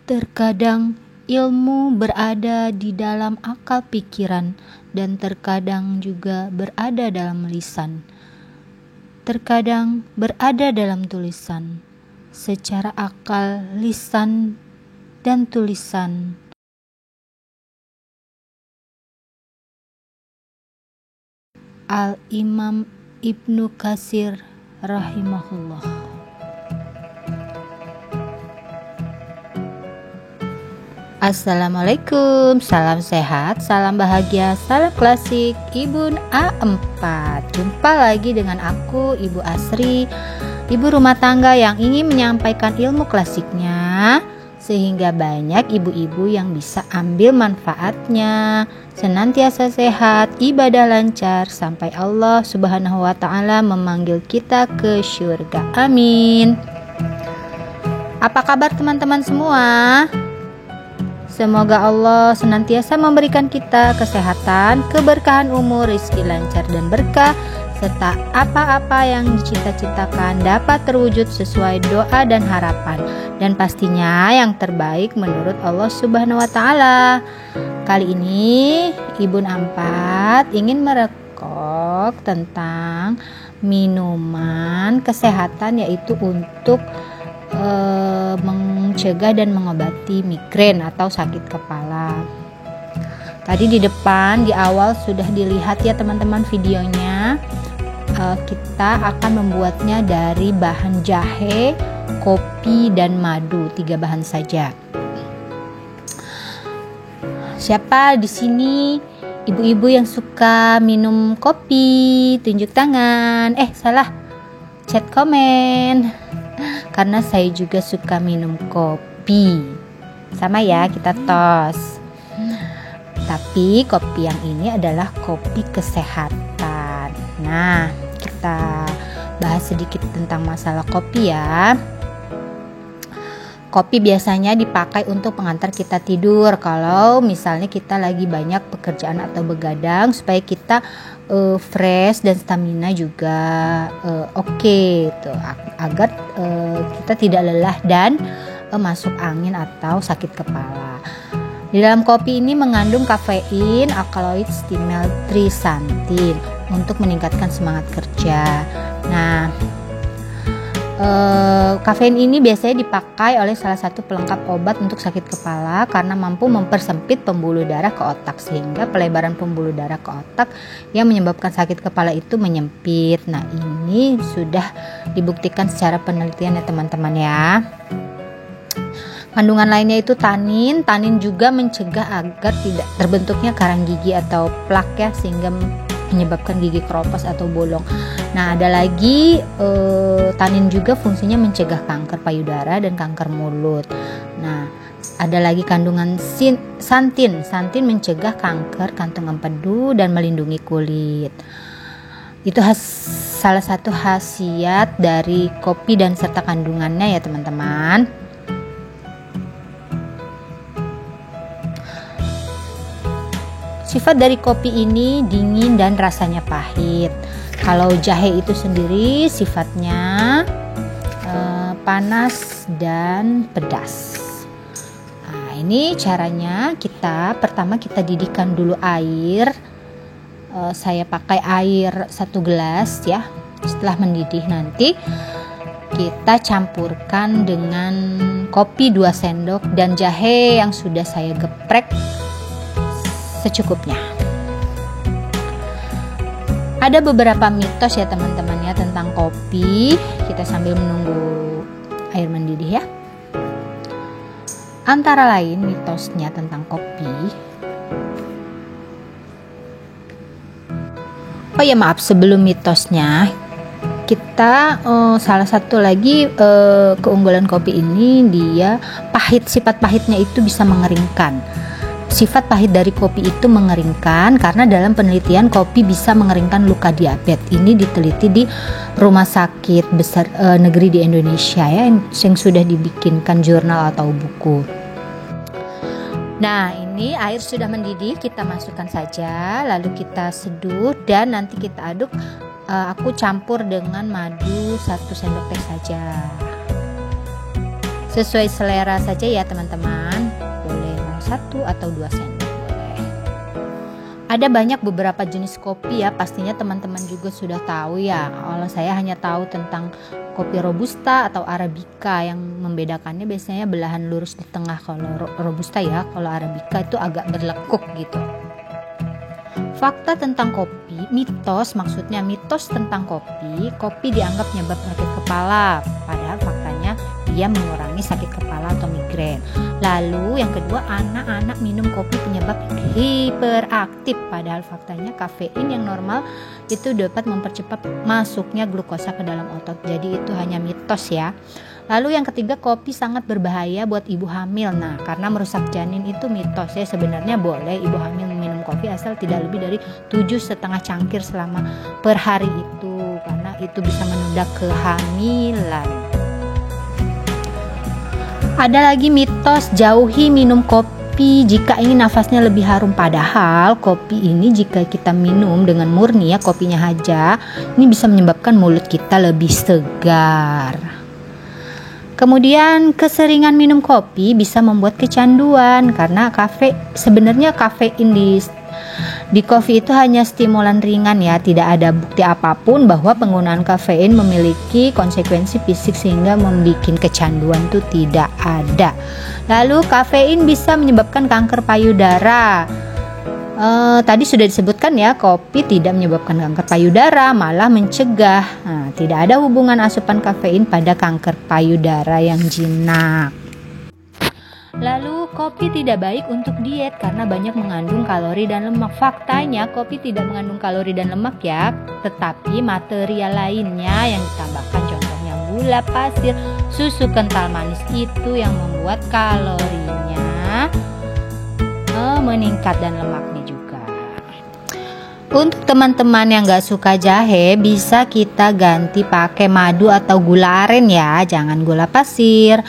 Terkadang ilmu berada di dalam akal pikiran dan terkadang juga berada dalam lisan. Terkadang berada dalam tulisan. Secara akal, lisan, dan tulisan. Al-Imam Ibnu Katsir rahimahullah. Assalamualaikum, salam sehat, salam bahagia, salam klasik, Ibu A4. Jumpa lagi dengan aku, Ibu Asri, ibu rumah tangga yang ingin menyampaikan ilmu klasiknya sehingga banyak ibu-ibu yang bisa ambil manfaatnya, senantiasa sehat, ibadah lancar sampai Allah Subhanahu wa Ta'ala memanggil kita ke syurga. Amin. Apa kabar teman-teman semua? Semoga Allah senantiasa memberikan kita kesehatan, keberkahan umur, rezeki lancar dan berkah, serta apa-apa yang dicita-citakan dapat terwujud sesuai doa dan harapan, dan pastinya yang terbaik menurut Allah Subhanahu wa Ta'ala. Kali ini Ibu A4 ingin merekok tentang minuman kesehatan, yaitu untuk mencegah dan mengobati migrain atau sakit kepala. Tadi di depan di awal sudah dilihat ya teman-teman videonya. Kita akan membuatnya dari bahan jahe, kopi, dan madu, 3 bahan saja. Siapa di sini ibu-ibu yang suka minum kopi? Tunjuk tangan. Salah, chat komen. Karena saya juga suka minum kopi. Sama ya, kita tos. Tapi kopi yang ini adalah kopi kesehatan. Nah, kita bahas sedikit tentang masalah kopi ya. Kopi biasanya dipakai untuk pengantar kita tidur. Kalau misalnya kita lagi banyak pekerjaan atau begadang, supaya kita fresh dan stamina juga oke, agar kita tidak lelah dan masuk angin atau sakit kepala. Di dalam kopi ini mengandung kafein, alkaloid, stimulan, trisantin untuk meningkatkan semangat kerja. Nah, kafein ini biasanya dipakai oleh salah satu pelengkap obat untuk sakit kepala karena mampu mempersempit pembuluh darah ke otak, sehingga pelebaran pembuluh darah ke otak yang menyebabkan sakit kepala itu menyempit. Nah, ini sudah dibuktikan secara penelitian ya teman-teman ya. Kandungan lainnya itu tanin. Tanin juga mencegah agar tidak terbentuknya karang gigi atau plak ya, sehingga menyebabkan gigi keropos atau bolong. Nah, ada lagi tanin juga fungsinya mencegah kanker payudara dan kanker mulut. Nah, ada lagi kandungan santin. Santin mencegah kanker kantung empedu dan melindungi kulit. Itu salah satu khasiat dari kopi dan serta kandungannya ya teman-teman. Sifat dari kopi ini dingin dan rasanya pahit. Kalau jahe itu sendiri sifatnya panas dan pedas. Nah, ini caranya pertama kita didihkan dulu air. Saya pakai air 1 gelas ya. Setelah mendidih nanti kita campurkan dengan kopi 2 sendok dan jahe yang sudah saya geprek secukupnya. Ada beberapa mitos ya teman-teman ya tentang kopi. Kita sambil menunggu air mendidih ya. Antara lain mitosnya tentang kopi. Oh ya maaf, sebelum mitosnya kita salah satu lagi keunggulan kopi ini, dia pahit. Sifat pahitnya itu bisa mengeringkan. Sifat pahit dari kopi itu mengeringkan karena dalam penelitian kopi bisa mengeringkan luka diabetes. Ini diteliti di rumah sakit besar negeri di Indonesia ya, yang sudah dibikinkan jurnal atau buku. Nah, ini air sudah mendidih, kita masukkan saja, lalu kita seduh dan nanti kita aduk. Aku campur dengan madu 1 sendok teh saja. Sesuai selera saja ya teman-teman, boleh mau 1 atau 2 sendok boleh. Ada banyak beberapa jenis kopi ya, pastinya teman-teman juga sudah tahu ya. Kalau saya hanya tahu tentang kopi robusta atau arabica, yang membedakannya biasanya belahan lurus di tengah kalau robusta ya, kalau arabica itu agak berlekuk gitu. Fakta tentang kopi, mitos tentang kopi dianggap penyebab sakit kepala, padahal faktanya dia mengurangi sakit kepala atau migrain. Lalu yang kedua, anak-anak minum kopi penyebab hiperaktif, padahal faktanya kafein yang normal itu dapat mempercepat masuknya glukosa ke dalam otot. Jadi itu hanya mitos ya. Lalu yang ketiga, kopi sangat berbahaya buat ibu hamil. Nah, karena merusak janin itu mitos ya. Sebenarnya boleh ibu hamil minum kopi asal tidak lebih dari 7,5 cangkir selama per hari itu, karena itu bisa menunda kehamilan. Ada lagi mitos, jauhi minum kopi jika ingin nafasnya lebih harum. Padahal kopi ini jika kita minum dengan murni ya, kopinya aja, ini bisa menyebabkan mulut kita lebih segar. Kemudian keseringan minum kopi bisa membuat kecanduan, karena sebenarnya kafein di kopi itu hanya stimulan ringan ya, tidak ada bukti apapun bahwa penggunaan kafein memiliki konsekuensi fisik sehingga membuat kecanduan itu tidak ada. Lalu kafein bisa menyebabkan kanker payudara. Tadi sudah disebutkan ya, kopi tidak menyebabkan kanker payudara, malah mencegah. Nah, tidak ada hubungan asupan kafein pada kanker payudara yang jinak. Lalu kopi tidak baik untuk diet karena banyak mengandung kalori dan lemak. Faktanya kopi tidak mengandung kalori dan lemak ya, tetapi material lainnya yang ditambahkan, contohnya gula pasir, susu kental manis, itu yang membuat kalorinya meningkat dan lemaknya juga. Untuk teman-teman yang gak suka jahe, bisa kita ganti pakai madu atau gula aren ya, jangan gula pasir.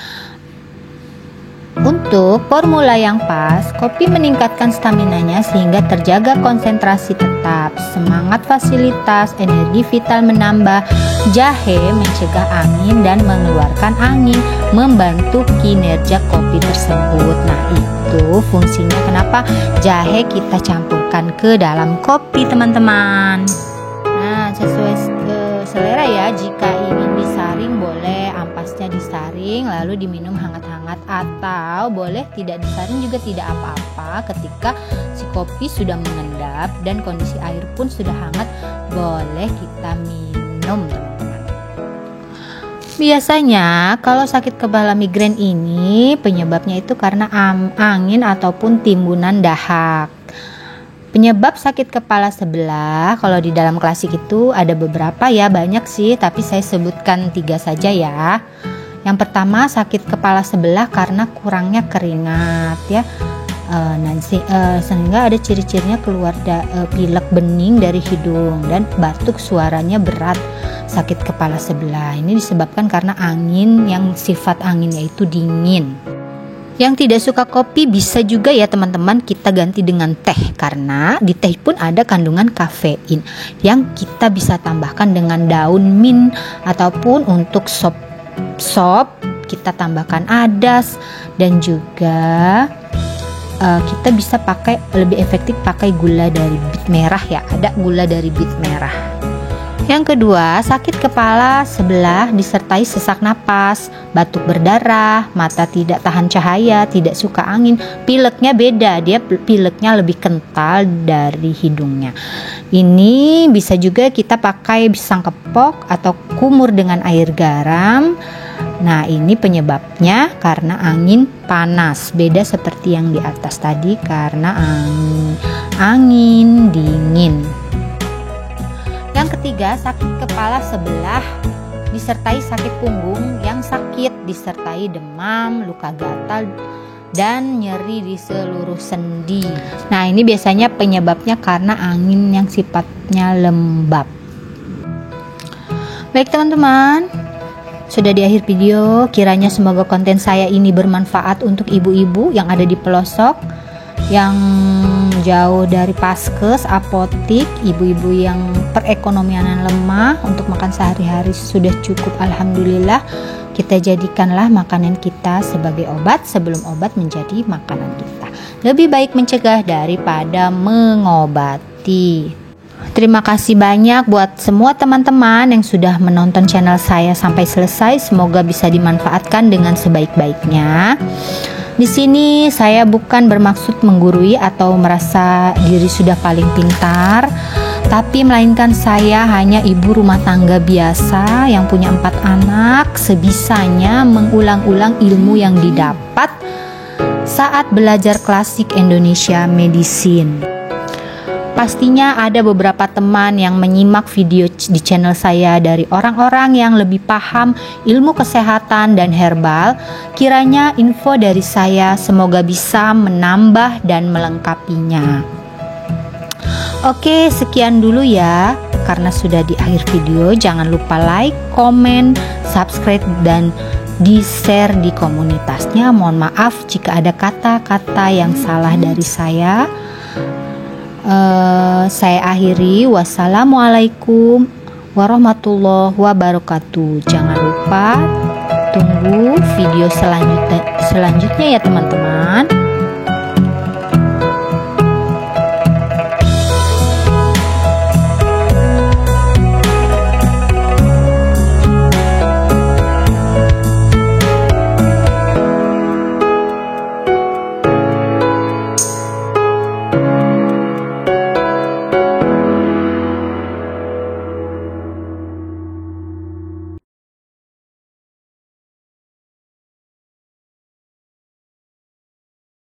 Untuk formula yang pas, kopi meningkatkan staminanya sehingga terjaga konsentrasi tetap, semangat fasilitas, energi vital menambah. Jahe mencegah angin dan mengeluarkan angin, membantu kinerja kopi tersebut. Nah, itu fungsinya kenapa jahe kita campurkan ke dalam kopi, teman-teman. Nah, sesuai selera ya, jika ingin disaring boleh ampasnya disaring lalu diminum hangat-hangat, atau boleh tidak disaring juga tidak apa-apa. Ketika si kopi sudah mengendap dan kondisi air pun sudah hangat, boleh kita minum, teman-teman. Biasanya kalau sakit kepala migrain ini penyebabnya itu karena angin ataupun timbunan dahak. Penyebab sakit kepala sebelah, kalau di dalam klasik itu ada beberapa ya, banyak sih, tapi saya sebutkan 3 saja ya. Yang pertama, sakit kepala sebelah karena kurangnya keringat ya. Sehingga ada ciri-cirinya keluar pilek bening dari hidung dan batuk, suaranya berat. Sakit kepala sebelah ini disebabkan karena angin yang sifat anginnya itu dingin. Yang tidak suka kopi bisa juga ya teman-teman kita ganti dengan teh, karena di teh pun ada kandungan kafein yang kita bisa tambahkan dengan daun mint, ataupun untuk sop kita tambahkan adas, dan juga kita bisa lebih efektif pakai gula dari bit merah ya, ada gula dari bit merah. Yang kedua, sakit kepala sebelah disertai sesak napas, batuk berdarah, mata tidak tahan cahaya, tidak suka angin. Pileknya beda, dia pileknya lebih kental dari hidungnya. Ini bisa juga kita pakai pisang kepok atau kumur dengan air garam. Nah, ini penyebabnya karena angin panas, beda seperti yang di atas tadi karena angin dingin. Yang ketiga, sakit kepala sebelah disertai sakit punggung yang sakit, disertai demam, luka gatal, dan nyeri di seluruh sendi. Nah, ini biasanya penyebabnya karena angin yang sifatnya lembab. Baik teman-teman, sudah di akhir video, kiranya semoga konten saya ini bermanfaat untuk ibu-ibu yang ada di pelosok, yang jauh dari paskes, apotik, ibu-ibu yang perekonomian lemah, untuk makan sehari-hari sudah cukup, alhamdulillah. Kita jadikanlah makanan kita sebagai obat sebelum obat menjadi makanan kita. Lebih baik mencegah daripada mengobati. Terima kasih banyak buat semua teman-teman yang sudah menonton channel saya sampai selesai. Semoga bisa dimanfaatkan dengan sebaik-baiknya. Di sini saya bukan bermaksud menggurui atau merasa diri sudah paling pintar, tapi melainkan saya hanya ibu rumah tangga biasa yang punya 4 anak, sebisanya mengulang-ulang ilmu yang didapat saat belajar klasik Indonesia Medicine. Pastinya ada beberapa teman yang menyimak video di channel saya dari orang-orang yang lebih paham ilmu kesehatan dan herbal. Kiranya info dari saya semoga bisa menambah dan melengkapinya. Oke, sekian dulu ya. Karena sudah di akhir video, jangan lupa like, komen, subscribe, dan di-share di komunitasnya. Mohon maaf jika ada kata-kata yang salah dari saya. Saya akhiri. Wassalamualaikum warahmatullahi wabarakatuh. Jangan lupa tunggu video selanjutnya ya teman-teman.